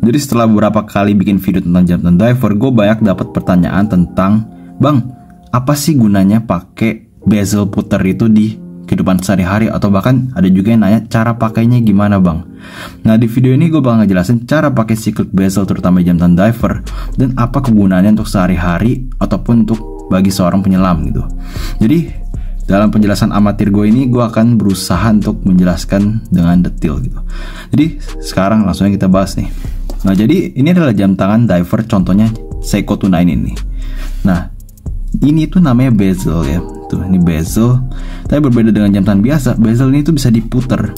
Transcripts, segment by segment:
Jadi setelah beberapa kali bikin video tentang jantan diver, gue banyak dapat pertanyaan tentang, bang, apa sih gunanya pakai bezel puter itu di kehidupan sehari-hari, atau bahkan ada juga yang nanya cara pakainya gimana bang. Nah di video ini gue bakal ngejelasin cara pakai cyclic bezel terutama jantan diver dan apa kegunaannya untuk sehari-hari ataupun untuk bagi seorang penyelam gitu. Jadi dalam penjelasan amatir gue ini, gue akan berusaha untuk menjelaskan dengan detail gitu. Jadi sekarang langsung kita bahas nih. Nah jadi ini adalah jam tangan diver, contohnya Seiko 29 ini. Nah ini tuh namanya bezel ya. Tuh ini bezel. Tapi berbeda dengan jam tangan biasa, bezel ini tuh bisa diputer.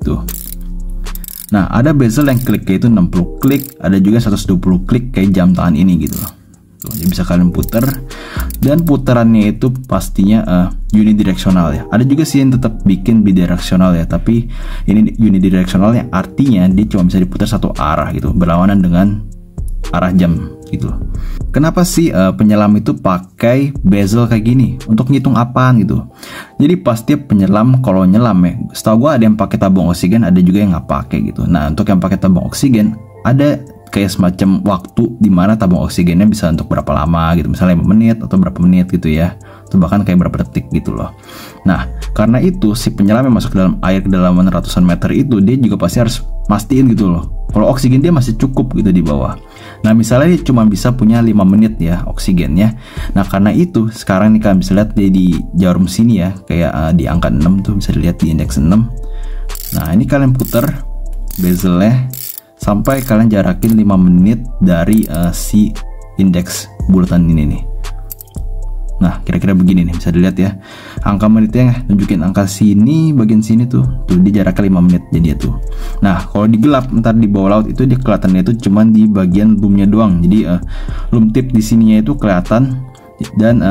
Tuh. Nah ada bezel yang kliknya itu 60 klik, ada juga 120 klik kayak jam tangan ini gitu loh. Tuh, jadi bisa kalian puter. Dan putarannya itu pastinya unidireksional ya. Ada juga sih yang tetap bikin bidireksional ya, tapi ini unidireksional yang artinya dia cuma bisa diputar satu arah gitu, berlawanan dengan arah jam gitu. Kenapa sih penyelam itu pakai bezel kayak gini? Untuk ngitung apaan gitu? Jadi pasti penyelam kalau nyelam ya, setahu gue ada yang pakai tabung oksigen, ada juga yang nggak pakai gitu. Nah untuk yang pakai tabung oksigen ada kayak semacam waktu di mana tabung oksigennya bisa untuk berapa lama gitu, misalnya 5 menit atau berapa menit gitu ya, atau bahkan kayak berapa detik gitu loh. Nah karena itu si penyelam yang masuk ke dalam air kedalaman ratusan meter itu, dia juga pasti harus mastiin gitu loh kalau oksigen dia masih cukup gitu di bawah. Nah misalnya dia cuma bisa punya 5 menit ya oksigennya. Nah karena itu sekarang nih kalian bisa lihat dia di jarum sini ya, kayak di angka 6 tuh bisa dilihat di indeks 6. Nah ini kalian puter bezelnya sampai kalian jarakin 5 menit dari si indeks bulatan ini nih. Nah kira-kira begini nih, bisa dilihat ya, angka menitnya nunjukin angka sini, bagian sini tuh dia jaraknya 5 menit jadi itu. Nah kalau digelap ntar di bawah laut itu dia kelihatannya itu cuman di bagian loomnya doang. Jadi loom tip di sininya itu kelihatan dan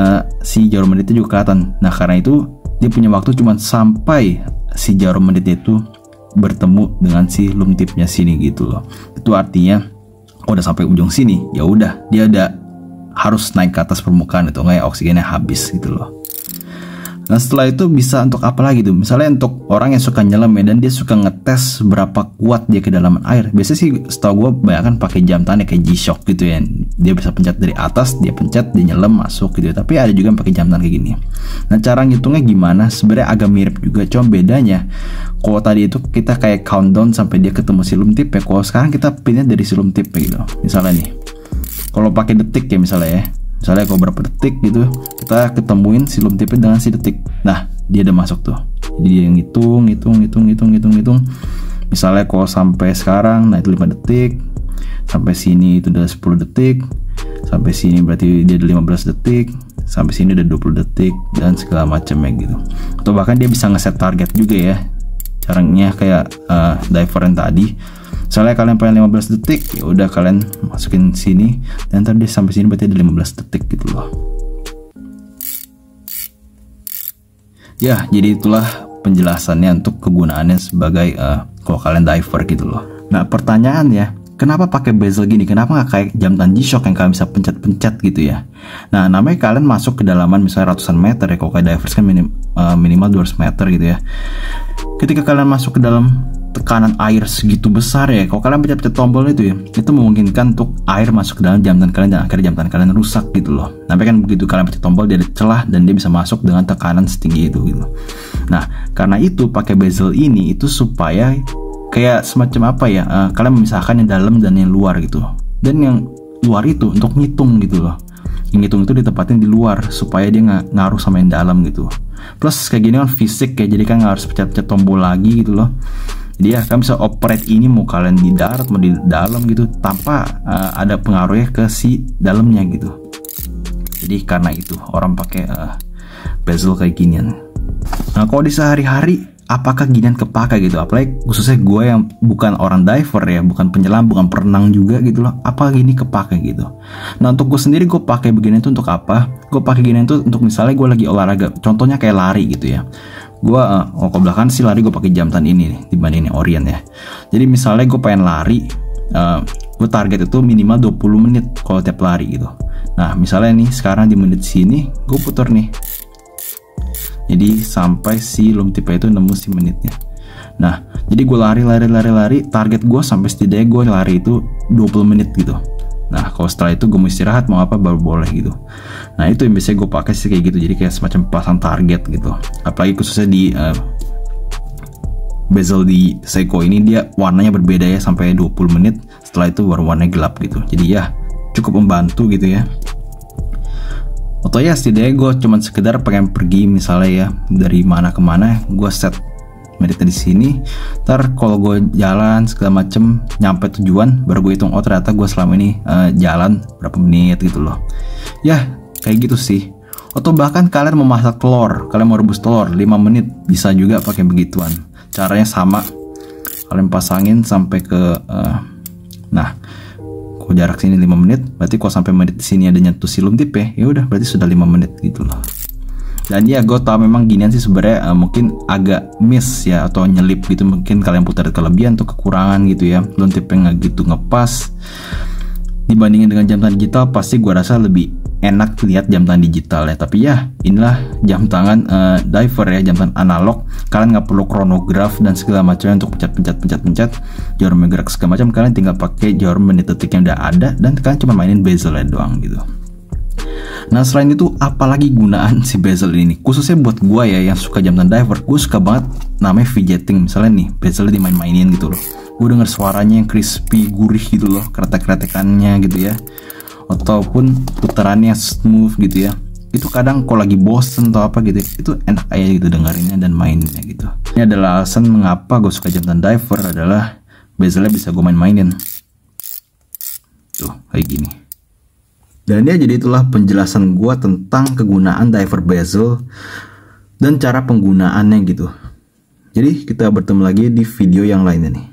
si jarum menitnya juga kelihatan. Nah karena itu dia punya waktu cuman sampai si jarum menitnya itu bertemu dengan si loom tipnya sini gitu loh. Itu artinya kalau udah sampai ujung sini ya udah dia ada harus naik ke atas permukaan, itu nggak ya oksigennya habis gitu loh. Nah setelah itu bisa untuk apa lagi tuh? Misalnya untuk orang yang suka nyelam ya, dan dia suka ngetes berapa kuat dia kedalaman air. Biasanya sih setahu gue banyak kan pakai jam tangan ya, kayak G-Shock gitu ya. Dia bisa pencet dari atas, dia pencet, dia nyelam masuk gitu ya. Tapi ada juga yang pakai jam tangan kayak gini. Nah cara ngitungnya gimana? Sebenarnya agak mirip juga, cuma bedanya kalau tadi itu kita kayak countdown sampai dia ketemu si loom tip ya. Kalau sekarang kita pindah dari si loom tip gitu. Misalnya nih, kalau pakai detik ya misalnya kalau berapa detik gitu kita ketemuin si loom tipnya dengan si detik. Nah dia udah masuk tuh, jadi dia ngitung. Misalnya kalau sampai sekarang, nah itu 5 detik, sampai sini itu udah 10 detik, sampai sini berarti dia udah 15 detik, sampai sini udah 20 detik dan segala macamnya gitu. Atau bahkan dia bisa ngeset target juga ya, caranya kayak diver yang tadi. Misalnya kalian pengen 15 detik, ya udah kalian masukin sini dan ntar dia sampai sini berarti ada 15 detik gitu loh. Ya, jadi itulah penjelasannya untuk kegunaannya sebagai kalau kalian diver gitu loh. Nah, pertanyaannya, kenapa pakai bezel gini? Kenapa nggak kayak jam tangan G-Shock yang kalian bisa pencet-pencet gitu ya? Nah, namanya kalian masuk ke dalaman misalnya ratusan meter ya, kalau kayak divers kan minimal 200 meter gitu ya. Ketika kalian masuk ke dalam tekanan air segitu besar ya, kalau kalian pencet-pencet tombol itu ya, itu memungkinkan untuk air masuk ke dalam jam tangan kalian dan akhirnya jam tangan kalian rusak gitu loh. Tapi kan begitu kalian pencet tombol dia ada celah dan dia bisa masuk dengan tekanan setinggi itu gitu. Nah karena itu pakai bezel ini itu supaya kayak semacam apa ya, kalian memisahkan yang dalam dan yang luar gitu. Dan yang luar itu untuk ngitung gitu loh. Yang ngitung itu ditempatin di luar supaya dia nggak ngaruh sama yang dalam gitu. Plus kayak gini kan fisik ya, jadi kan nggak harus pencet-pencet tombol lagi gitu loh. Jadi ya kalian bisa operate ini mau kalian di darat mau di dalam gitu tanpa ada pengaruhnya ke si dalamnya gitu. Jadi karena itu orang pakai bezel kayak ginian. Nah kalau di sehari-hari apakah ginian kepakai gitu? Apalagi khususnya gue yang bukan orang diver ya, bukan penyelam, bukan perenang juga gitu loh. Apa gini kepakai gitu? Nah untuk gue sendiri gue pakai beginian itu untuk apa? Gue pakai ginian itu untuk misalnya gue lagi olahraga, contohnya kayak lari gitu ya. Gue ke belakang sih lari gue pakai jam tangan ini nih, dibandingin Orient ya. Jadi misalnya gue pengen lari, gue target itu minimal 20 menit kalau tiap lari gitu. Nah misalnya nih sekarang di menit sini gue putar nih, jadi sampai si loom tipnya itu nemu si menitnya. Nah Jadi gue lari, target gue sampai setidaknya gue lari itu 20 menit gitu. Nah kalau setelah itu gue mau istirahat mau apa baru boleh gitu. Nah itu yang biasanya gue pakai sih kayak gitu, jadi kayak semacam pasang target gitu. Apalagi khususnya di bezel di Seiko ini, dia warnanya berbeda ya sampai 20 menit, setelah itu baru warnanya gelap gitu. Jadi ya cukup membantu gitu ya. Atau ya setidaknya gue cuman sekedar pengen pergi misalnya ya dari mana ke mana, gue set menitnya di sini. Ntar kalau gue jalan segala macem nyampe tujuan baru gue hitung, oh ternyata gue selama ini jalan berapa menit gitu loh. Ya kayak gitu sih. Atau bahkan kalian mau masak telur, kalian mau rebus telur 5 menit, bisa juga pakai begituan. Caranya sama, kalian pasangin sampai ke nah kalau jarak sini 5 menit, berarti kalau sampai menit di sini ada nyentuh si luntip ya udah berarti sudah 5 menit gitu loh. Dan ya gue tau memang ginian sih sebenarnya mungkin agak miss ya atau nyelip gitu, mungkin kalian putar kelebihan atau kekurangan gitu ya, luntipnya nggak gitu ngepas. Dibandingin dengan jam tangan digital pasti gue rasa lebih enak lihat jam tangan digital ya. Tapi ya inilah jam tangan diver ya, jam tangan analog. Kalian nggak perlu chronograph dan segala macamnya untuk pencet, jarum gerak segala macam. Kalian tinggal pakai jarum menit detik yang udah ada dan kalian cuma mainin bezelnya doang gitu. Nah selain itu apalagi gunaan si bezel ini, khususnya buat gue ya yang suka jam tangan diver, gue suka banget namanya fidgeting. Misalnya nih bezelnya dimain-mainin gitu loh, gue denger suaranya yang crispy, gurih gitu loh, kretek-kretekannya gitu ya, ataupun putarannya smooth gitu ya. Itu kadang kalau lagi bosen atau apa gitu, itu enak aja gitu dengerinnya dan mainnya gitu. Ini adalah alasan mengapa gue suka jam tangan diver, adalah bezelnya bisa gue main-mainin tuh kayak gini. Dan ya jadi itulah penjelasan gue tentang kegunaan diver bezel dan cara penggunaannya gitu. Jadi kita bertemu lagi di video yang lainnya nih.